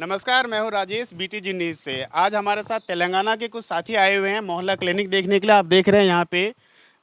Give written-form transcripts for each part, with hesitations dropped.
नमस्कार, मैं हूँ राजेश बीटीजी न्यूज़ से। आज हमारे साथ तेलंगाना के कुछ साथी आए हुए हैं मोहल्ला क्लिनिक देखने के लिए। आप देख रहे हैं यहाँ पे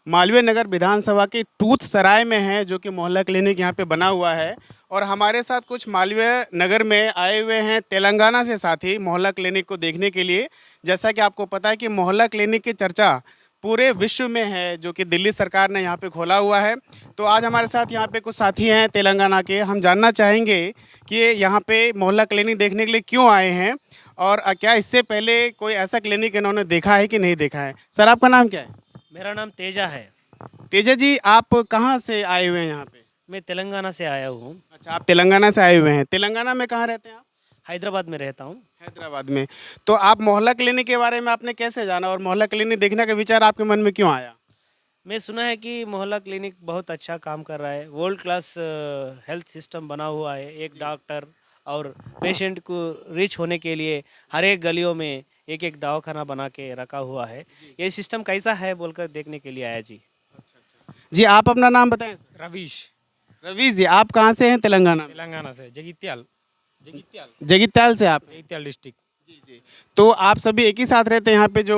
मालवीय नगर विधानसभा के टूथ सराय में है, जो कि मोहल्ला क्लिनिक यहाँ पे बना हुआ है। और हमारे साथ कुछ मालवीय नगर में आए हुए हैं तेलंगाना से साथी मोहल्ला क्लिनिक को देखने के लिए। जैसा कि आपको पता है कि मोहल्ला क्लिनिक की चर्चा पूरे विश्व में है, जो कि दिल्ली सरकार ने यहाँ पे खोला हुआ है। तो आज हमारे साथ यहाँ पे कुछ साथी हैं तेलंगाना के। हम जानना चाहेंगे कि ये यहाँ पे मोहल्ला क्लिनिक देखने के लिए क्यों आए हैं, और क्या इससे पहले कोई ऐसा क्लिनिक इन्होंने देखा है कि नहीं देखा है। सर, आपका नाम क्या है? मेरा नाम तेजा है। तेजा जी, आप कहाँ से आए हुए हैं यहाँ पे? मैं तेलंगाना से आया हूँ। अच्छा, आप तेलंगाना से आए हुए हैं। तेलंगाना में कहाँ रहते हैं आप? हैदराबाद में रहता हूँ। हैदराबाद में। तो आप मोहल्ला क्लिनिक के बारे में आपने कैसे जाना, और मोहल्ला क्लिनिक देखने का विचार आपके मन में क्यों आया? मैं सुना है कि मोहल्ला क्लिनिक बहुत अच्छा काम कर रहा है। वर्ल्ड क्लास हेल्थ सिस्टम बना हुआ है। एक डॉक्टर और पेशेंट को रीच होने के लिए हर एक गलियों में एक एक दवाखाना बना के रखा हुआ है। ये सिस्टम कैसा है बोलकर देखने के लिए आया जी। जी, आप अपना नाम बताएं सर। रवीश रवि जी, आप कहाँ से हैं तेलंगाना में? तेलंगाना से जगित्याल जगित्याल जगित्याल से आप हैं? जगित्याल डिस्ट्रिक्ट। जी जी। तो आप सभी एक ही साथ रहते हैं यहाँ पे, जो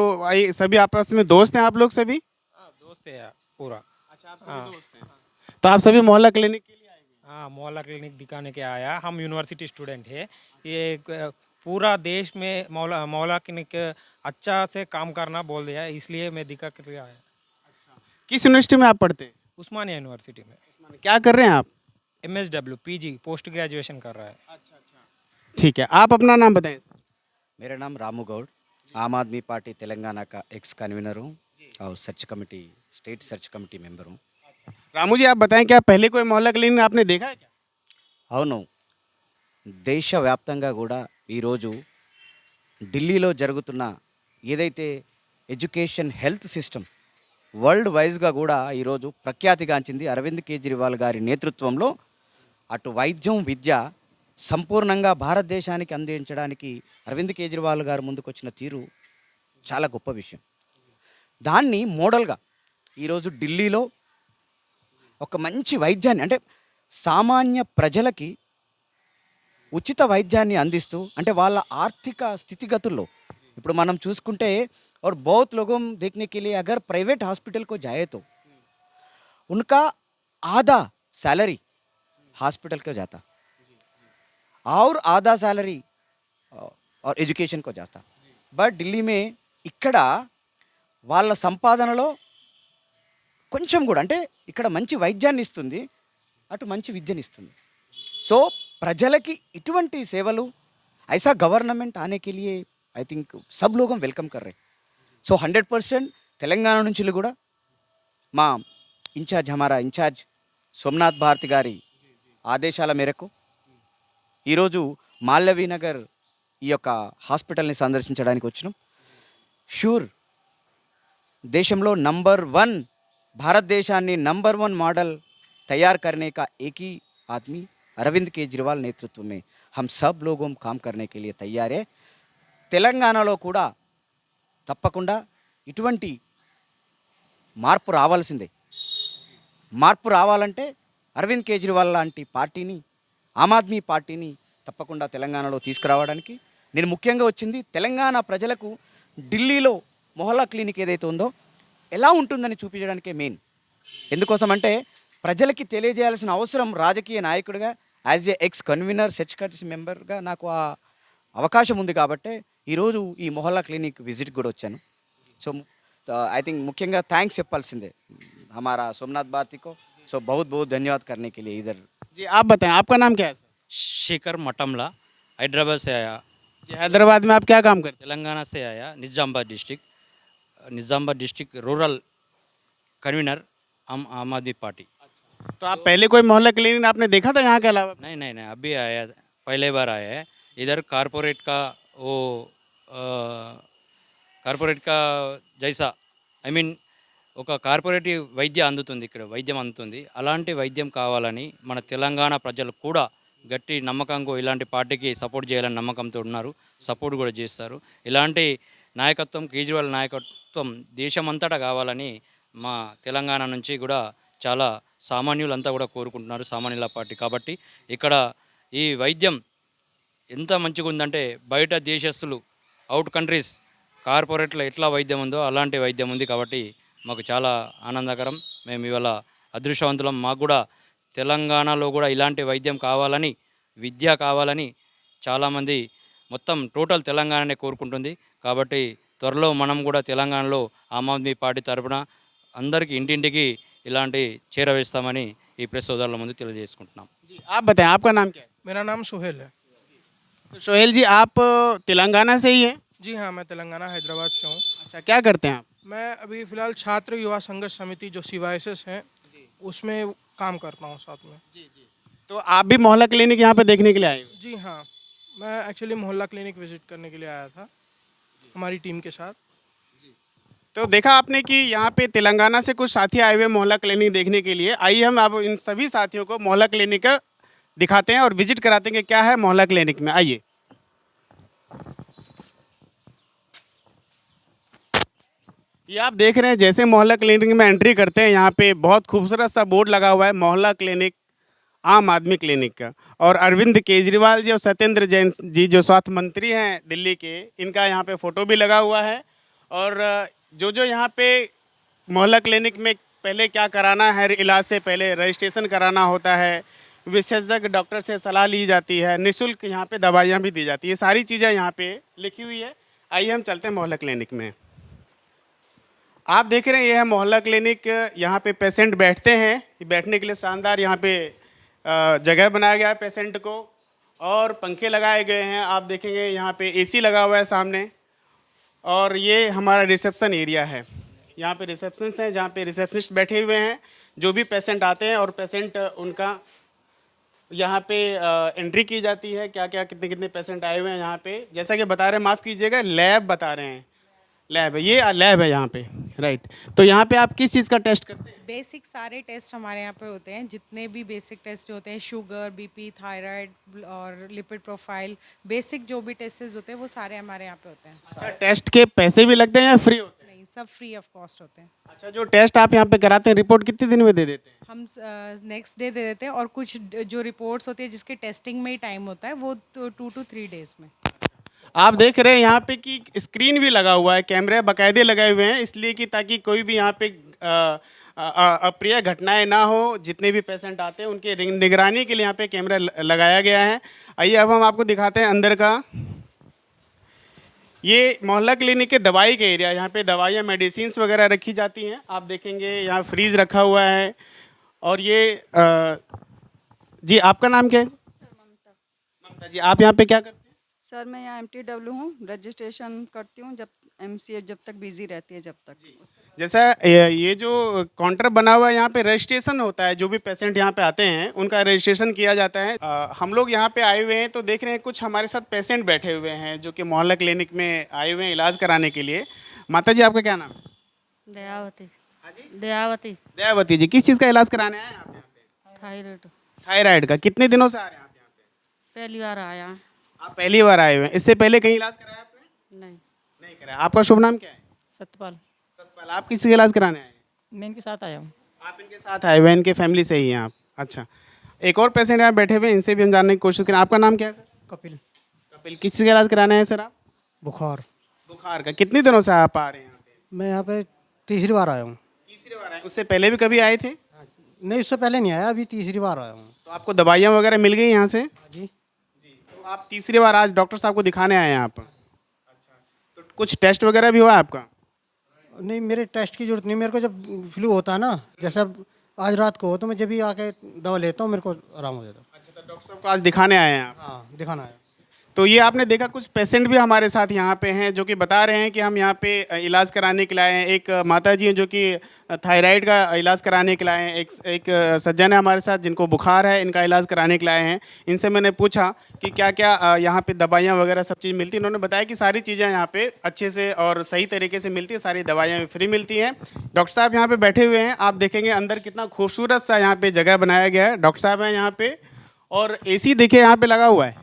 सभी आपस में दोस्त हैं आप लोग सभी? हाँ दोस्त है पूरा। अच्छा, आप सभी हाँ दोस्त हैं। तो आप सभी मोहल्ला क्लिनिक के लिए आए हुए हाँ मोहल्ला क्लिनिक दिखाने के आया। हम यूनिवर्सिटी स्टूडेंट है। ये पूरा देश में मोहल्ला मोहल्ला क्लिनिक अच्छा से काम करना बोल दिया है, इसलिए मैं दिखा कर आया। हैं? किस यूनिवर्सिटी में आप पढ़ते हैं? उस्मानिया यूनिवर्सिटी में क्या कर रहे हैं आप? MSW PG पोस्ट ग्रेजुएशन कर रहा है। अच्छा अच्छा, ठीक है। आप अपना नाम बताएं सर। मेरा नाम रामू गौड़, आम आदमी पार्टी तेलंगाना का एक्स कन्वीनर हूँ और search committee state search committee member हूँ। रामू जी, आप बताएं, क्या पहले कोई मोहल्ला क्लिनिक आपने देखा है क्या? అవును, దేశవ్యాప్తంగా కూడా ఈరోజు ఢిల్లీలో జరుగుతున్న ఏదైతే ఎడ్యుకేషన్ హెల్త్ సిస్టమ్ వరల్డ్ వైజ్గా కూడా ఈరోజు ప్రఖ్యాతిగాంచింది. అరవింద్ కేజ్రీవాల్ గారి నేతృత్వంలో అటు వైద్యం విద్య సంపూర్ణంగా భారతదేశానికి అందించడానికి అరవింద్ కేజ్రీవాల్ గారు ముందుకొచ్చిన తీరు చాలా గొప్ప విషయం. దాన్ని మోడల్గా ఈరోజు ఢిల్లీలో ఒక మంచి వైద్యాన్ని, అంటే సామాన్య ప్రజలకి ఉచిత వైద్యాన్ని అందిస్తూ, అంటే వాళ్ళ ఆర్థిక స్థితిగతుల్లో ఇప్పుడు మనం చూసుకుంటే और बहुत लोगों देखने के लिए अगर प्राइवेट हॉस्पिटल को जाए तो उनका आधा सैलरी हॉस्पिटल को जाता और आधा सैलरी और एजुकेशन को जाता. बट ఢిల్లీ में ఇక్కడ వాళ్ళ సంపాదనలో కొంచెం కూడా, అంటే ఇక్కడ మంచి వైద్యాన్ని ఇస్తుంది, అటు మంచి విద్యని ఇస్తుంది. సో ప్రజలకి ఇటువంటి సేవలు ऐसा गवर्नमेंट आने के लिए आई थिंक सब लोग हम वेलकम कर रहे हैं. సో 100% తెలంగాణ నుంచి కూడా మా ఇన్ఛార్జ్ हमारा ఇన్ఛార్జ్ సోమనాథ్ భారతి గారి ఆదేశాల మేరకు ఈరోజు మాల్యవీ నగర్ ఈ యొక్క హాస్పిటల్ని సందర్శించడానికి వచ్చినాం. షూర్ దేశంలో నంబర్ 1 భారతదేశాన్ని నంబర్ 1 मॉडल तैयार करने का एक ही आदमी अरविंद केजरीवाल नेतृत्व में हम सब लोगों काम करने के लिए तैयार है. తెలంగాణలో కూడా తప్పకుండా ఇటువంటి మార్పు రావాల్సిందే. మార్పు రావాలంటే అరవింద్ కేజ్రీవాల్ లాంటి పార్టీని, ఆమ్ ఆద్మీ పార్టీని తప్పకుండా తెలంగాణలో తీసుకురావడానికి నేను ముఖ్యంగా వచ్చింది. తెలంగాణ ప్రజలకు ఢిల్లీలో మొహల్లా క్లినిక్ ఏదైతే ఉందో ఎలా ఉంటుందని చూపించడానికే మెయిన్. ఎందుకోసం అంటే ప్రజలకి తెలియజేయాల్సిన అవసరం రాజకీయ నాయకుడిగా, as a X convener search committee మెంబర్గా నాకు ఆ అవకాశం ఉంది. కాబట్టి ఈరోజు ఈ మొహల్లా క్లినిక్ విజిట్ కూడా వచ్చాను. సో आई थिंक मुख्యంగా థ్యాంక్స్ చెప్పాల్సిందే हमारा सोमनाथ भारती को. सो बहुत बहुत धन्यवाद करने के लिए इधर. जी, आप बताएं, आपका नाम क्या है सर? शेखर मटमला, हैदराबाद से आया। जी, हैदराबाद में आप क्या काम करते तेलंगाना से आया, निज़ामाबाद डिस्ट्रिक्ट रूरल कन्वीनर आम आदमी पार्टी। हैं? तो आप पहले कोई मोहल्ला क्लिनिक आपने देखा था यहाँ के अलावा? नहीं नहीं नहीं, अभी आया, पहले बार आया है। इधर कारपोरेट का वो కార్పొరేట్ కా జైసా ఐ మీన్ ఒక కార్పొరేటివ్ వైద్య అందుతుంది, ఇక్కడ వైద్యం అందుతుంది. అలాంటి వైద్యం కావాలని మన తెలంగాణ ప్రజలు కూడా గట్టి నమ్మకంగా ఇలాంటి పార్టీకి సపోర్ట్ చేయాలని నమ్మకంతో ఉన్నారు. సపోర్ట్ కూడా చేస్తారు. ఇలాంటి నాయకత్వం, కేజ్రీవాల్ నాయకత్వం దేశమంతటా కావాలని మా తెలంగాణ నుంచి కూడా చాలా సామాన్యులంతా కూడా కోరుకుంటున్నారు, సామాన్యుల పార్టీ కాబట్టి. ఇక్కడ ఈ వైద్యం ఎంత మంచిగా ఉందంటే బయట దేశస్తులు అవుట్ కంట్రీస్ కార్పొరేట్లో ఎట్లా వైద్యం ఉందో అలాంటి వైద్యం ఉంది కాబట్టి మాకు చాలా ఆనందకరం. మేము ఇవాళ అదృష్టవంతులం. మాకు కూడా తెలంగాణలో కూడా ఇలాంటి వైద్యం కావాలని, విద్య కావాలని చాలామంది మొత్తం టోటల్ తెలంగాణనే కోరుకుంటుంది. కాబట్టి త్వరలో మనం కూడా తెలంగాణలో ఆమ్ ఆద్మీ పార్టీ తరపున అందరికీ ఇంటింటికి ఇలాంటి చేరవేస్తామని ఈ ప్రెస్ సోదరుల ముందు తెలియజేసుకుంటున్నాం. जी आप बताएं आपका नाम क्या है? मेरा नाम सोहेल है। तो सोहेल जी आप तेलंगाना से ही हैं? जी हाँ, मैं तेलंगाना हैदराबाद से हूँ। अच्छा क्या करते हैं आप? मैं अभी फ़िलहाल छात्र युवा संघर्ष समिति जो CYSS है उसमें काम करता हूँ साथ में। तो आप भी मोहल्ला क्लिनिक यहाँ पे देखने के लिए आए हो? जी हाँ, मैं एक्चुअली मोहल्ला क्लिनिक विज़िट करने के लिए आया था हमारी टीम के साथ। तो देखा आपने कि यहाँ पे तेलंगाना से कुछ साथी आए हुए हैं मोहल्ला क्लिनिक देखने के लिए। आइए हम अब इन सभी साथियों को मोहल्ला क्लिनिक का दिखाते हैं और विजिट कराते हैं कि क्या है मोहल्ला क्लिनिक में। आइए। ये आप देख रहे हैं जैसे मोहल्ला क्लिनिक में एंट्री करते हैं यहाँ पे बहुत खूबसूरत सा बोर्ड लगा हुआ है मोहल्ला क्लिनिक आम आदमी क्लिनिक का। और अरविंद केजरीवाल जी और सत्येंद्र जैन जी जो स्वास्थ्य मंत्री हैं दिल्ली के, इनका यहाँ पे फ़ोटो भी लगा हुआ है। और जो जो यहाँ पे मोहल्ला क्लिनिक में पहले क्या कराना है, इलाज से पहले रजिस्ट्रेशन कराना होता है, विशेषज्ञ डॉक्टर से सलाह ली जाती है, निःशुल्क यहाँ पे दवाइयाँ भी दी जाती है, ये सारी चीज़ें यहाँ पे लिखी हुई है। आइए हम चलते हैं मोहल्ला क्लिनिक में। आप देख रहे हैं ये है मोहल्ला क्लिनिक। यहाँ पे पेशेंट बैठते हैं, बैठने के लिए शानदार यहाँ पे जगह बनाया गया है पेशेंट को, और पंखे लगाए गए हैं। आप देखेंगे यहाँ पे AC लगा हुआ है सामने। और ये हमारा रिसेप्शन एरिया है। यहाँ पे रिसेप्शनिस्ट हैं जहाँ पे रिसेप्शनिस्ट बैठे हुए हैं। जो भी पेशेंट आते हैं और पेशेंट उनका यहाँ पे एंट्री की जाती है, क्या क्या कितने कितने पेशेंट आए हुए हैं यहाँ पे। जैसा कि बता रहे हैं, माफ़ कीजिएगा, लैब बता रहे हैं, लैब है, ये लैब है यहाँ पे, राइट। तो यहाँ पे आप किस चीज़ का टेस्ट करते हैं? बेसिक सारे टेस्ट हमारे यहाँ पे होते हैं, जितने भी बेसिक टेस्ट जो होते हैं, शुगर, BP, थायराइड और लिपिड प्रोफाइल, बेसिक जो भी टेस्ट होते हैं वो सारे हमारे यहाँ पे होते हैं। अच्छा, टेस्ट के पैसे भी लगते हैं या फ्री होते हैं? नहीं, सब फ्री ऑफ कॉस्ट होते हैं। अच्छा, जो टेस्ट आप यहाँ पे कराते हैं, रिपोर्ट कितने दिन में दे देते हैं? हम नेक्स्ट डे दे देते हैं, और कुछ जो रिपोर्ट्स होती है जिसके टेस्टिंग में ही टाइम होता है वो 2 to 3 डेज में। आप देख रहे हैं यहाँ पे कि स्क्रीन भी लगा हुआ है, कैमरे बाकायदे लगाए हुए हैं, इसलिए कि ताकि कोई भी यहाँ पे अप्रिय घटनाएं ना हो। जितने भी पेशेंट आते हैं उनके निगरानी के लिए यहाँ पे कैमरा लगाया गया है। आइए अब हम आपको दिखाते हैं अंदर का। ये मोहल्ला क्लिनिक के दवाई का एरिया, यहाँ पे दवाइयाँ मेडिसिन्स वगैरह रखी जाती हैं। आप देखेंगे यहाँ फ्रीज रखा हुआ है। और ये जी आपका नाम क्या है? ममता जी, आप यहाँ पे क्या करते हैं? सर मैं यहाँ MTW हूँ, रजिस्ट्रेशन करती हूँ जब MCH जब तक बिजी रहती है जब तक। जैसा ये जो काउंटर बना हुआ है यहाँ पे रजिस्ट्रेशन होता है। जो भी पेशेंट यहाँ पे आते हैं उनका रजिस्ट्रेशन किया जाता है। हम लोग यहाँ पे आए हुए हैं तो देख रहे हैं कुछ हमारे साथ पेशेंट बैठे हुए हैं जो कि मोहल्ला क्लिनिक में आए हुए हैं इलाज कराने के लिए। माता जी आपका क्या नाम है? दयावती। दयावती। दयावती जी, किस चीज़ का इलाज कराने आए हैं आप यहाँ पे? थायराइड। थायराइड का। कितने दिनों से आ रहे हैं आप यहाँ पे? पहली बार आया। आप पहली बार आए हुए हैं? इससे पहले कहीं इलाज कराया आपने? नहीं। नहीं कराया। आपका शुभ नाम क्या है? सतपाल। सतपाल। आप किसी का इलाज कराने आए हैं? मैं इनके साथ आया हूँ। आप इनके साथ आए हुए हैं, इनके फैमिली से ही हैं आप? अच्छा, एक और पेशेंट यहाँ बैठे हुए हैं, इनसे भी हम जानने की कोशिश करें। आपका नाम क्या है सर? कपिल। कपिल, किस चीज़ का इलाज कराने हैं सर आप? बुखार। बुखार का। कितने दिनों से आप आ रहे हैं यहाँ पे? मैं यहाँ पे तीसरी बार आया हूँ। तीसरी बार आए। उससे पहले भी कभी आए थे? नहीं, उससे पहले नहीं आया, अभी तीसरी बार आया हूँ। तो आपको दवाइयाँ वगैरह मिल गई यहाँ से? जी। तो आप तीसरी बार आज डॉक्टर साहब को दिखाने आए हैं आप? अच्छा, तो कुछ टेस्ट वगैरह भी हुआ आपका? नहीं, मेरे टेस्ट की जरूरत नहीं। मेरे को जब फ्लू होता है ना, जैसा आज रात को हो, तो मैं जब भी आके दवा लेता हूँ, मेरे को आराम हो जाता है। अच्छा, तो डॉक्टर साहब को आज दिखाने आए हैं आप? हाँ, दिखाना है। तो ये आपने देखा कुछ पेशेंट भी हमारे साथ यहाँ पे हैं जो कि बता रहे हैं कि हम यहाँ पे इलाज कराने के लिए आए हैं। एक माता जी हैं जो कि थायराइड का इलाज कराने के लिए आए हैं। एक सज्जन है हमारे साथ जिनको बुखार है, इनका इलाज कराने के लिए आए हैं। इनसे मैंने पूछा कि क्या क्या यहाँ पे दवाइयाँ वगैरह सब चीज़ मिलती हैं। इन्होंने बताया कि सारी चीज़ें यहाँ पे अच्छे से और सही तरीके से मिलती है, सारी दवाइयाँ भी फ्री मिलती हैं। डॉक्टर साहब यहाँ पर बैठे हुए हैं। आप देखेंगे अंदर कितना खूबसूरत सा यहाँ पर जगह बनाया गया है। डॉक्टर साहब हैं यहाँ पर, और AC देखिए यहाँ पर लगा हुआ है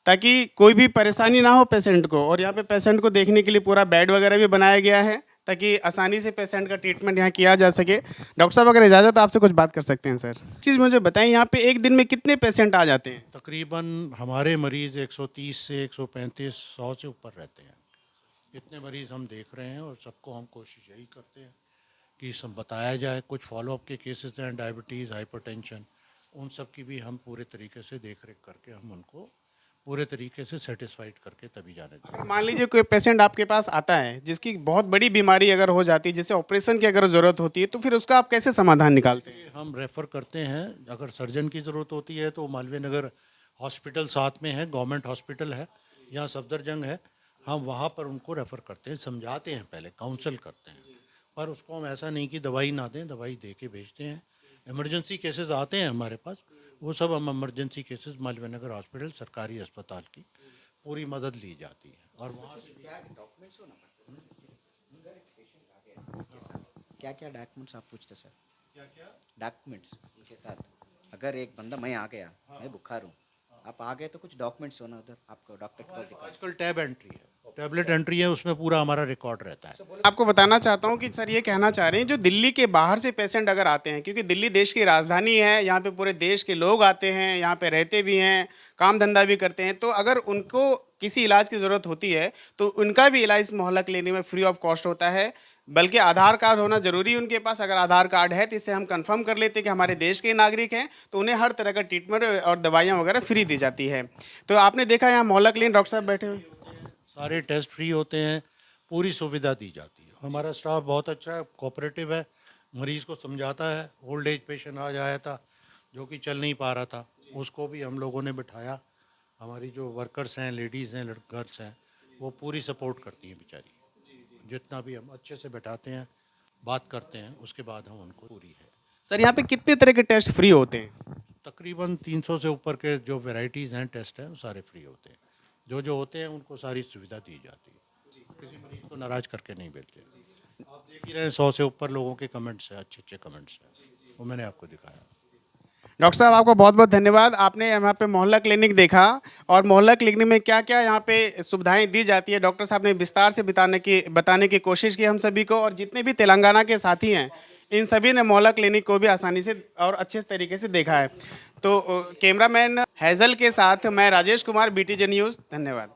ताकि कोई भी परेशानी ना हो पेशेंट को। और यहाँ पे पेशेंट को देखने के लिए पूरा बेड वगैरह भी बनाया गया है ताकि आसानी से पेशेंट का ट्रीटमेंट यहाँ किया जा सके। डॉक्टर साहब अगर इजाज़त तो आपसे कुछ बात कर सकते हैं सर। चीज़ मुझे बताएं, यहाँ पे एक दिन में कितने पेशेंट आ जाते हैं? तकरीबन हमारे मरीज़ 130 से 135 100 से ऊपर रहते हैं। इतने मरीज़ हम देख रहे हैं और सबको हम कोशिश यही करते हैं कि सब बताया जाए। कुछ फॉलोअप के केसेस हैं, डायबिटीज़, हाइपरटेंशन, उन सब की भी हम पूरे तरीके से देख रेख करके हम उनको पूरे तरीके से सेटिस्फाइड करके तभी जाने देंगे। मान लीजिए कोई पेशेंट आपके पास आता है जिसकी बहुत बड़ी बीमारी अगर हो जाती है, जैसे ऑपरेशन की अगर ज़रूरत होती है, तो फिर उसका आप कैसे समाधान निकालते हैं? हम रेफ़र करते हैं, अगर सर्जन की ज़रूरत होती है तो मालवीय नगर हॉस्पिटल साथ में है, गवर्नमेंट हॉस्पिटल है, यहाँ सफदरजंग है, हम वहाँ पर उनको रेफ़र करते हैं, समझाते हैं, पहले काउंसल करते हैं। पर उसको हम ऐसा नहीं कि दवाई ना दें, दवाई दे के भेजते हैं। इमरजेंसी केसेस आते हैं हमारे पास, वो सब हम emergency cases Malviya Nagar hospital सरकारी अस्पताल की पूरी मदद ली जाती है। और वहाँ से क्या क्या डॉक्यूमेंट्स आप पूछते सर? क्या क्या डॉक्यूमेंट्स उनके साथ? अगर एक बंदा, मैं आ गया, मैं बुखार हूँ, आप आ गए तो कुछ डॉक्यूमेंट्स होना उधर आपको डॉक्टर के पास दिखा। आजकल टैब एंट्री है, टैबलेट एंट्री है, उसमें पूरा हमारा रिकॉर्ड रहता है। आपको बताना चाहता हूँ कि सर ये कहना चाह रहे हैं, जो दिल्ली के बाहर से पेशेंट अगर आते हैं, क्योंकि दिल्ली देश की राजधानी है, यहाँ पे पूरे देश के लोग आते हैं, यहाँ पे रहते भी हैं, काम धंधा भी करते हैं, तो अगर उनको किसी इलाज की ज़रूरत होती है तो उनका भी इलाज मोहल्ला क्लिनिक में फ्री ऑफ कॉस्ट होता है। बल्कि आधार कार्ड होना ज़रूरी है उनके पास। अगर आधार कार्ड है तो इससे हम कंफर्म कर लेते हैं कि हमारे देश के नागरिक हैं, तो उन्हें हर तरह का ट्रीटमेंट और दवाइयाँ वगैरह फ्री दी जाती है। तो आपने देखा यहाँ मोहल्ला क्लिनिक डॉक्टर साहब बैठे हुए, सारे टेस्ट फ्री होते हैं, पूरी सुविधा दी जाती है। हमारा स्टाफ बहुत अच्छा है, कोऑपरेटिव है, मरीज़ को समझाता है। ओल्ड एज पेशेंट आज आया था जो कि चल नहीं पा रहा था, उसको भी हम लोगों ने बिठाया। हमारी जो वर्कर्स हैं, लेडीज़ हैं, गर्ल्स हैं, वो पूरी सपोर्ट करती हैं बेचारी। जितना भी हम अच्छे से बैठाते हैं, बात करते हैं, उसके बाद हम उनको पूरी है। सर यहाँ पे कितने तरह के टेस्ट फ्री होते हैं? तकरीबन 300 से ऊपर के जो वैरायटीज़ हैं, टेस्ट हैं, वो सारे फ्री होते हैं। जो होते हैं उनको सारी सुविधा दी जाती है, किसी मरीज़ को नाराज़ करके नहीं भेजते। आप देख ही रहे हैं 100 से ऊपर लोगों के कमेंट्स हैं, अच्छे अच्छे कमेंट्स हैं, वो मैंने आपको दिखाया। डॉक्टर साहब आपको बहुत बहुत धन्यवाद। आपने यहाँ पे मोहल्ला क्लिनिक देखा और मोहल्ला क्लिनिक में क्या क्या यहाँ पे सुविधाएं दी जाती है, डॉक्टर साहब ने विस्तार से बताने की कोशिश की हम सभी को। और जितने भी तेलंगाना के साथी हैं, इन सभी ने मोहल्ला क्लिनिक को भी आसानी से और अच्छे तरीके से देखा है। तो कैमरामैन हैज़ल के साथ मैं राजेश कुमार, BTJ न्यूज़, धन्यवाद।